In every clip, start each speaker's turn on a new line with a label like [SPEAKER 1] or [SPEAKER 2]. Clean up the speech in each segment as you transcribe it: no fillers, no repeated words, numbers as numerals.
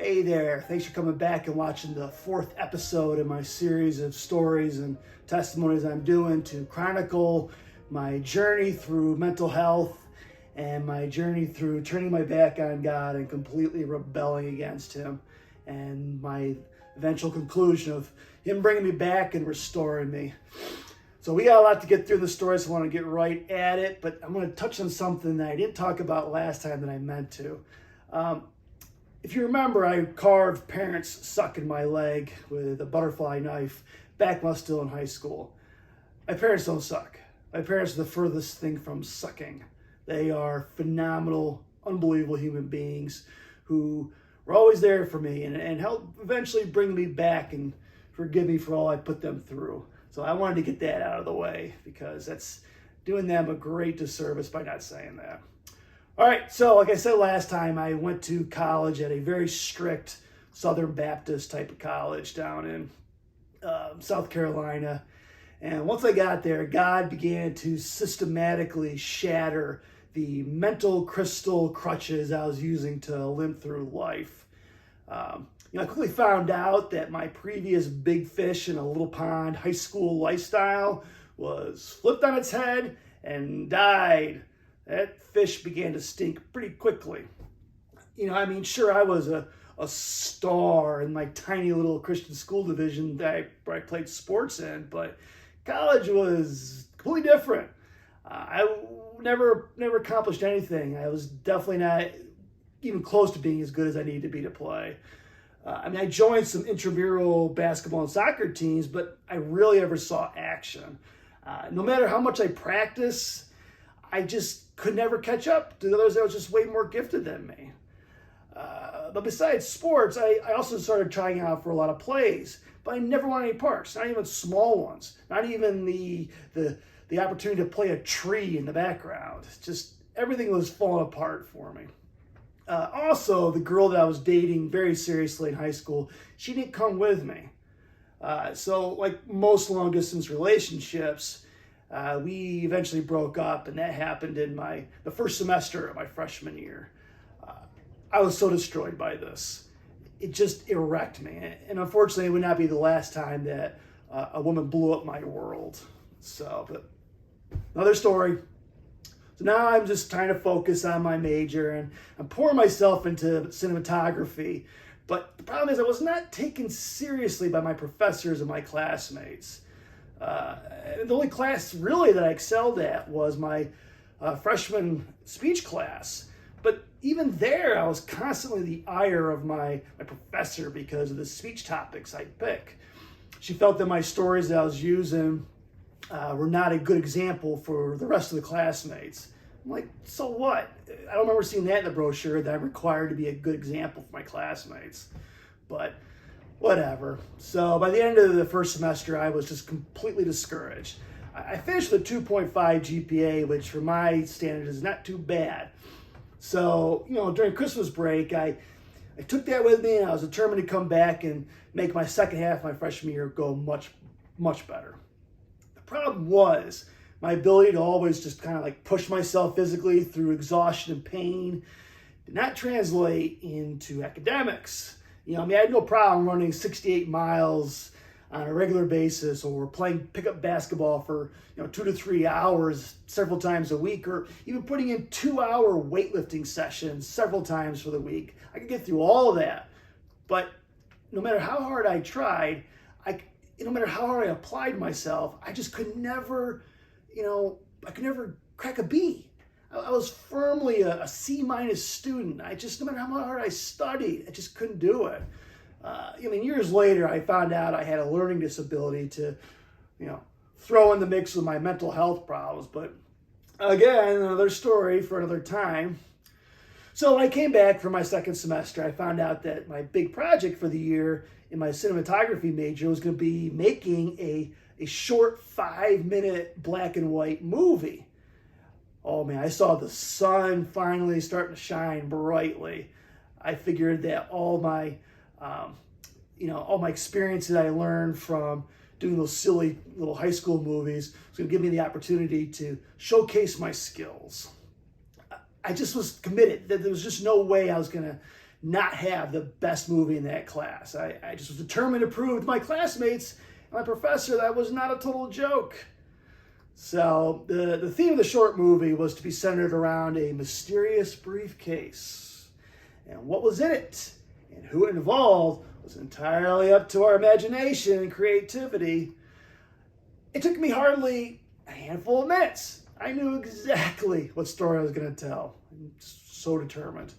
[SPEAKER 1] Hey there, thanks for coming back and watching the fourth episode of my series of stories and testimonies I'm doing to chronicle my journey through mental health and my journey through turning my back on God and completely rebelling against Him, and my eventual conclusion of Him bringing me back and restoring me. So we got a lot to get through in the story, so I want to get right at it, but I'm going to touch on something that I didn't talk about last time that I meant to. If you remember, I carved parents sucking my leg with a butterfly knife back when I was still in high school. My parents don't suck. My parents are the furthest thing from sucking. They are phenomenal, unbelievable human beings who were always there for me and helped eventually bring me back and forgive me for all I put them through. So I wanted to get that out of the way because that's doing them a great disservice by not saying that. All right, so like I said last time, I went to college at a very strict Southern Baptist type of college down in South Carolina. And once I got there, God began to systematically shatter the mental crystal crutches I was using to limp through life. I quickly found out that my previous big fish in a little pond high school lifestyle was flipped on its head and died. That fish began to stink pretty quickly. Sure, I was a star in my tiny little Christian school division where I played sports in, but college was completely different. I never accomplished anything. I was definitely not even close to being as good as I needed to be to play. I joined some intramural basketball and soccer teams, but I rarely ever saw action. No matter how much I practice, I just could never catch up to others that was just way more gifted than me. But besides sports, I also started trying out for a lot of plays, but I never won any parts, not even small ones, not even the opportunity to play a tree in the background. Just everything was falling apart for me. Also, the girl that I was dating very seriously in high school, she didn't come with me. So like most long distance relationships, we eventually broke up, and that happened in the first semester of my freshman year. I was so destroyed by this. It just wrecked me. And unfortunately, it would not be the last time that a woman blew up my world. But another story. So now I'm just trying to focus on my major, and I'm pouring myself into cinematography. But the problem is I was not taken seriously by my professors and my classmates. And the only class really that I excelled at was my freshman speech class. But even there, I was constantly the ire of my professor because of the speech topics I'd pick. She felt that my stories that I was using were not a good example for the rest of the classmates. I'm like, so what? I don't remember seeing that in the brochure that I'm required to be a good example for my classmates. But whatever. So by the end of the first semester, I was just completely discouraged. I finished with a 2.5 GPA, which for my standards is not too bad. So, during Christmas break, I took that with me, and I was determined to come back and make my second half of my freshman year go much, much better. The problem was my ability to always just kind of like push myself physically through exhaustion and pain did not translate into academics. I had no problem running 68 miles on a regular basis, or playing pickup basketball for 2 to 3 hours several times a week, or even putting in 2-hour weightlifting sessions several times for the week. I could get through all of that. But no matter how hard I tried, no matter how hard I applied myself, I just could never, I could never crack a B. I was firmly a C- student. No matter how hard I studied, I just couldn't do it. Years later, I found out I had a learning disability to, throw in the mix with my mental health problems. But again, another story for another time. So when I came back for my second semester, I found out that my big project for the year in my cinematography major was going to be making a short 5-minute black and white movie. Oh man, I saw the sun finally starting to shine brightly. I figured that all my experiences I learned from doing those silly little high school movies was going to give me the opportunity to showcase my skills. I just was committed. There was just no way I was going to not have the best movie in that class. I just was determined to prove to my classmates and my professor that was not a total joke. So the theme of the short movie was to be centered around a mysterious briefcase. And what was in it and who it involved was entirely up to our imagination and creativity. It took me hardly a handful of minutes. I knew exactly what story I was going to tell. I'm so determined.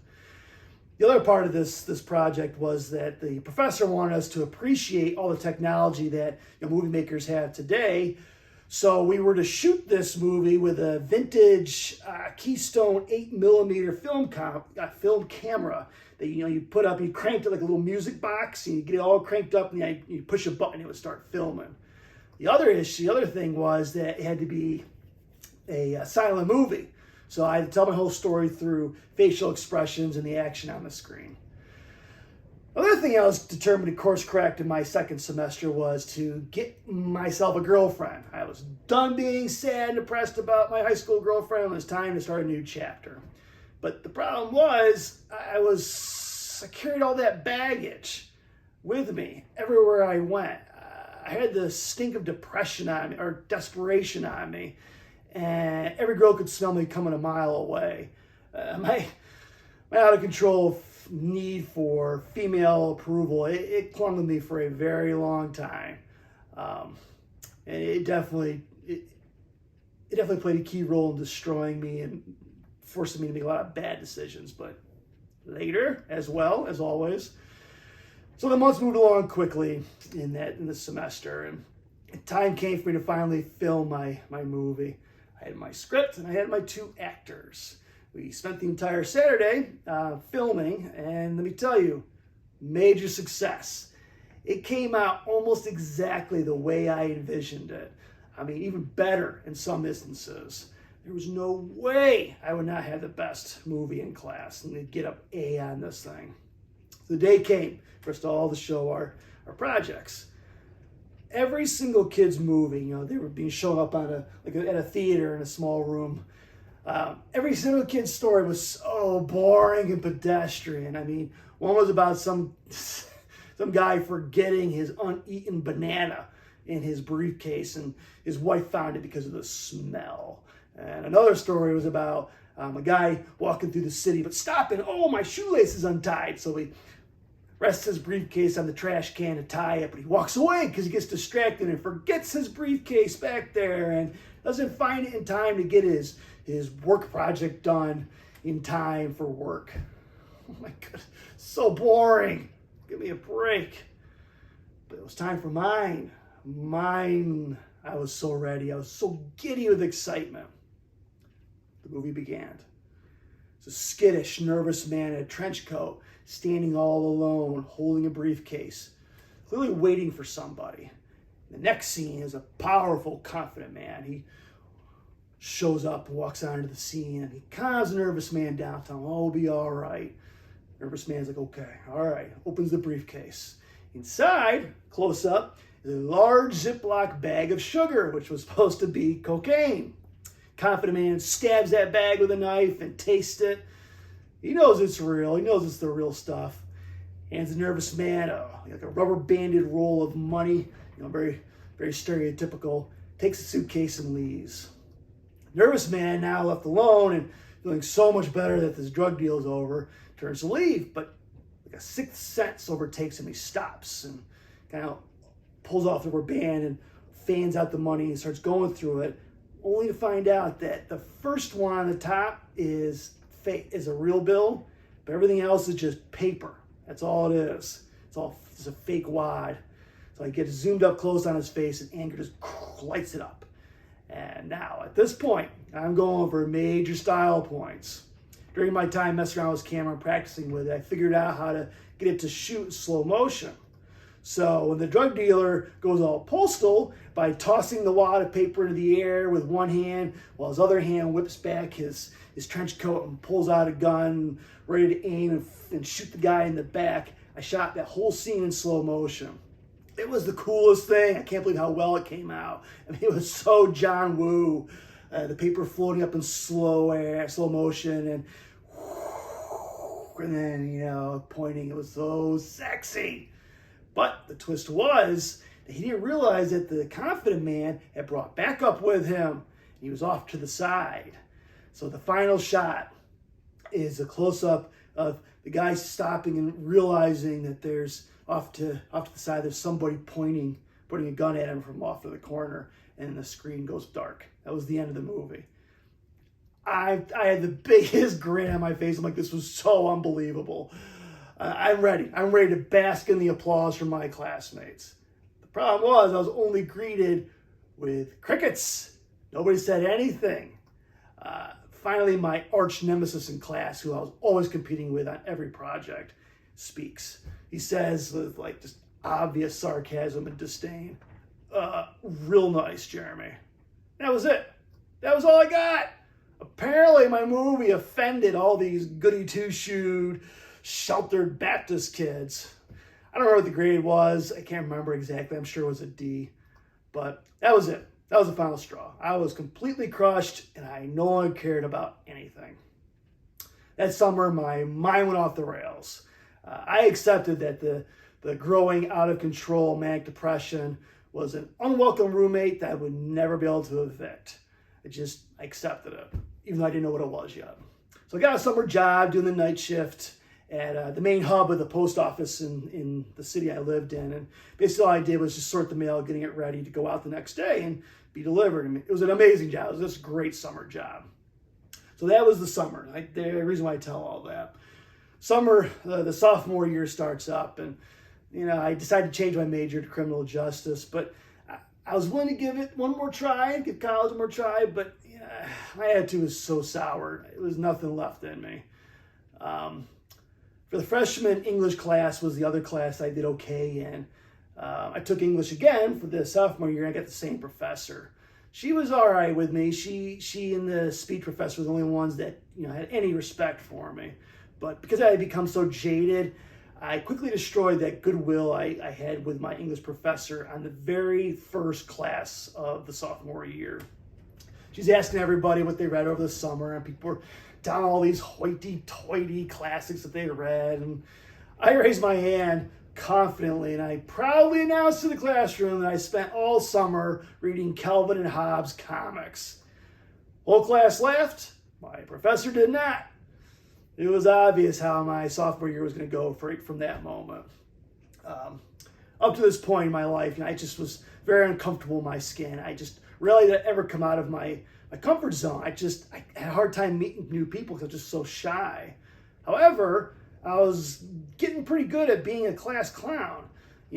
[SPEAKER 1] The other part of this project was that the professor wanted us to appreciate all the technology that movie makers have today. So we were to shoot this movie with a vintage Keystone 8mm film camera that you put up. You cranked it like a little music box, and you get it all cranked up, and you push a button, and it would start filming. The other thing was that it had to be a silent movie. So I had to tell my whole story through facial expressions and the action on the screen. Another thing I was determined to course correct in my second semester was to get myself a girlfriend. I was done being sad and depressed about my high school girlfriend. It was time to start a new chapter. But the problem was I carried all that baggage with me everywhere I went. I had the stink of depression on me, or desperation on me. And every girl could smell me coming a mile away. My out of control need for female approval, it clung to me for a very long time. And it definitely played a key role in destroying me and forcing me to make a lot of bad decisions. But later, as well, as always. So the months moved along quickly in this semester, and time came for me to finally film my movie. I had my script and I had my 2 actors. We spent the entire Saturday filming, and let me tell you, major success. It came out almost exactly the way I envisioned it. I mean, even better in some instances. There was no way I would not have the best movie in class and they'd get up A on this thing. The day came for us to all to show our projects. Every single kid's movie, they were being shown up at a theater in a small room. Every single kid's story was so boring and pedestrian. I mean, one was about some guy forgetting his uneaten banana in his briefcase, and his wife found it because of the smell. And another story was about a guy walking through the city, but stopping. Oh, my shoelace is untied. So he rests his briefcase on the trash can to tie it, but he walks away because he gets distracted and forgets his briefcase back there and doesn't find it in time to get his work project done in time for work. Oh my God, so boring. Give me a break. But it was time for mine. I was so ready. I was so giddy with excitement. The movie began. It's a skittish, nervous man in a trench coat, standing all alone, holding a briefcase, clearly waiting for somebody. The next scene is a powerful, confident man. He shows up and walks onto the scene, and he calms the nervous man down, telling him, "Oh, we'll be all right." Nervous man's like, "Okay, all right." Opens the briefcase. Inside, close up, is a large Ziploc bag of sugar, which was supposed to be cocaine. Confident man stabs that bag with a knife and tastes it. He knows it's real. He knows it's the real stuff. Hands the nervous man like a rubber banded roll of money, very, very stereotypical. Takes the suitcase and leaves. Nervous man, now left alone and feeling so much better that this drug deal is over, turns to leave, but like a sixth sense overtakes him. He stops and kind of pulls off the rubber band and fans out the money and starts going through it, only to find out that the first one on the top is fake, is a real bill, but everything else is just paper. That's all it is. It's a fake wad. So I get zoomed up close on his face, and anger just lights it up. And now, at this point, I'm going for major style points. During my time messing around with this camera and practicing with it, I figured out how to get it to shoot in slow motion. So when the drug dealer goes all postal by tossing the wad of paper into the air with one hand, while his other hand whips back his trench coat and pulls out a gun, ready to aim and shoot the guy in the back, I shot that whole scene in slow motion. It was the coolest thing. I can't believe how well it came out. I mean, it was so John Woo. The paper floating up in slow motion and and then, pointing. It was so sexy. But the twist was that he didn't realize that the confident man had brought backup with him. He was off to the side. So the final shot is a close-up of the guy stopping and realizing that there's off to the side, there's somebody putting a gun at him from off to the corner, and the screen goes dark. That was the end of the movie. I had the biggest grin on my face. I'm like, this was so unbelievable. I'm ready. I'm ready to bask in the applause from my classmates. The problem was I was only greeted with crickets. Nobody said anything. Finally, my arch nemesis in class, who I was always competing with on every project, speaks. He says with just obvious sarcasm and disdain, real nice, Jeremy. That was it. That was all I got. Apparently my movie offended all these goody two-shoed, sheltered Baptist kids. I don't know what the grade was. I can't remember exactly. I'm sure it was a D. But that was it. That was the final straw. I was completely crushed, and I no longer cared about anything. That summer, my mind went off the rails. I accepted that the growing out of control manic depression was an unwelcome roommate that I would never be able to evict. I accepted it, even though I didn't know what it was yet. So I got a summer job doing the night shift at the main hub of the post office in the city I lived in. And basically all I did was just sort the mail, getting it ready to go out the next day and be delivered. I mean, it was an amazing job. It was just a great summer job. So that was the summer. The reason why I tell all that. Summer, the sophomore year starts up, and I decided to change my major to criminal justice, but I was willing to give it one more try, give college one more try, but my attitude was so sour. It was nothing left in me. For the freshman English class was the other class I did okay in. I took English again for the sophomore year, and I got the same professor. She was all right with me. She and the speech professor were the only ones that had any respect for me. But because I had become so jaded, I quickly destroyed that goodwill I had with my English professor on the very first class of the sophomore year. She's asking everybody what they read over the summer, and people were down all these hoity-toity classics that they read. And I raised my hand confidently, and I proudly announced to the classroom that I spent all summer reading Calvin and Hobbes comics. Whole class laughed. My professor did not. It was obvious how my sophomore year was going to go from that moment. Up to this point in my life, I just was very uncomfortable in my skin. I just rarely did I ever come out of my comfort zone. I had a hard time meeting new people because I was just so shy. However, I was getting pretty good at being a class clown.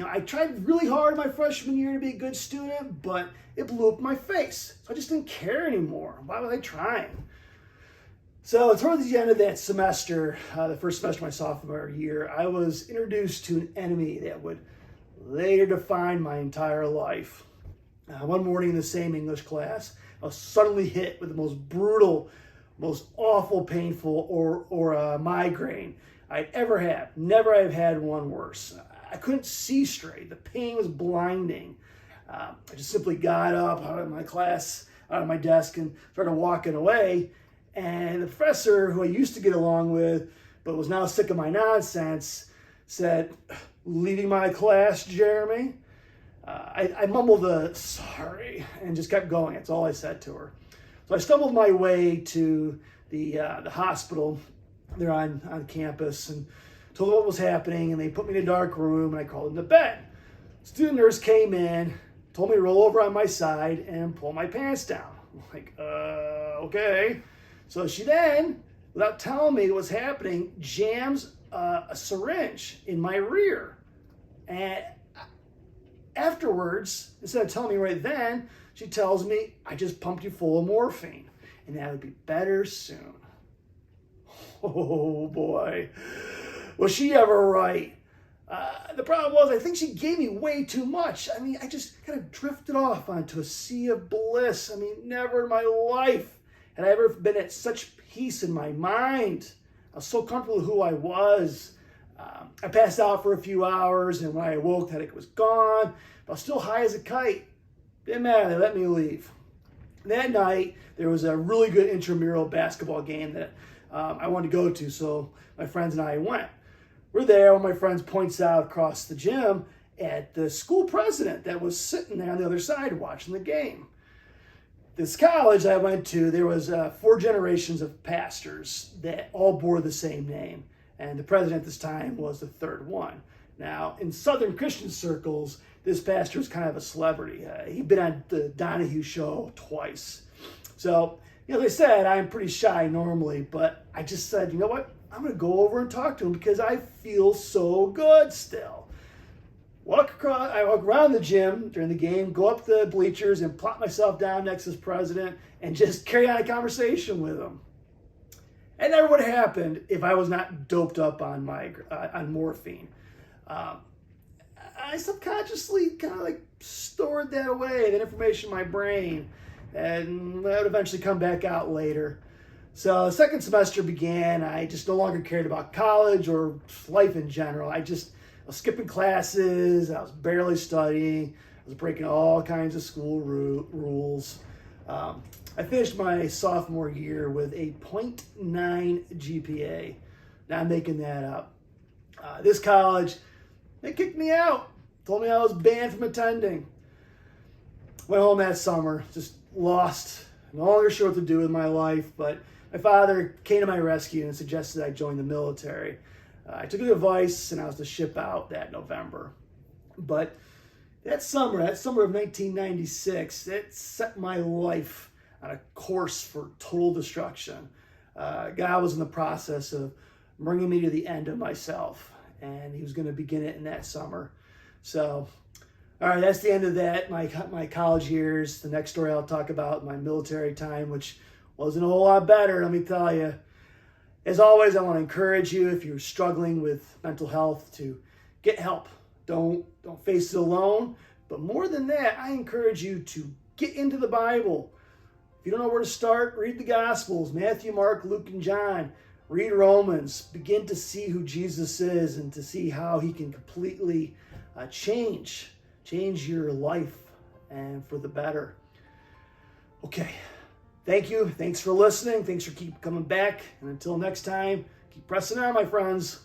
[SPEAKER 1] I tried really hard my freshman year to be a good student, but it blew up in my face. So I just didn't care anymore. Why was I trying? So towards the end of that semester, the first semester of my sophomore year, I was introduced to an enemy that would later define my entire life. One morning in the same English class, I was suddenly hit with the most brutal, most awful, painful or migraine I'd ever had. Never have had one worse. I couldn't see straight. The pain was blinding. I just simply got up out of my class, out of my desk, and started walking away. And the professor, who I used to get along with, but was now sick of my nonsense, said, "Leaving my class, Jeremy?" I mumbled a sorry and just kept going. That's all I said to her. So I stumbled my way to the hospital there on campus and told them what was happening, and they put me in a dark room, and I crawled into bed. Student nurse came in, told me to roll over on my side and pull my pants down. I'm like, okay. So she then, without telling me what was happening, jams a syringe in my rear. And afterwards, instead of telling me right then, she tells me, "I just pumped you full of morphine, and that would be better soon." Oh boy, was she ever right? The problem was, I think she gave me way too much. I just kind of drifted off onto a sea of bliss. Never in my life had I ever been at such peace in my mind. I was so comfortable with who I was. I passed out for a few hours, and when I awoke, the headache was gone. But I was still high as a kite. Didn't matter, they let me leave. That night, there was a really good intramural basketball game that I wanted to go to. So my friends and I went. We're there. One of my friends points out across the gym at the school president that was sitting there on the other side watching the game. This college I went to, there was 4 generations of pastors that all bore the same name. And the president at this time was the 3rd one. Now, in Southern Christian circles, this pastor was kind of a celebrity. He'd been on the Donahue show twice. So, as I said, I'm pretty shy normally, but I just said, you know what? I'm going to go over and talk to him because I feel so good still. I walk around the gym during the game, go up the bleachers and plop myself down next to this president and just carry on a conversation with him. It never would have happened if I was not doped up on on morphine. I subconsciously kind of like stored that away, that information in my brain, and that would eventually come back out later. So the second semester began. I just no longer cared about college or life in general. I was skipping classes. I was barely studying. I was breaking all kinds of school rules. I finished my sophomore year with a 0.9 GPA. Not making that up. This college, they kicked me out. Told me I was banned from attending. Went home that summer, just lost. No longer sure what to do with my life, but my father came to my rescue and suggested I join the military. I took his advice and I was to ship out that November. But that summer of 1996, it set my life on a course for total destruction. God was in the process of bringing me to the end of myself, and he was going to begin it in that summer. So, all right, that's the end of that, my college years. The next story I'll talk about, my military time, which wasn't a whole lot better, let me tell you. As always, I want to encourage you, if you're struggling with mental health, to get help. Don't face it alone. But more than that, I encourage you to get into the Bible. If you don't know where to start, read the Gospels, Matthew, Mark, Luke, and John. Read Romans. Begin to see who Jesus is and to see how he can completely change your life and for the better. Okay. Thank you. Thanks for listening. Thanks for keep coming back. And until next time, keep pressing on, my friends.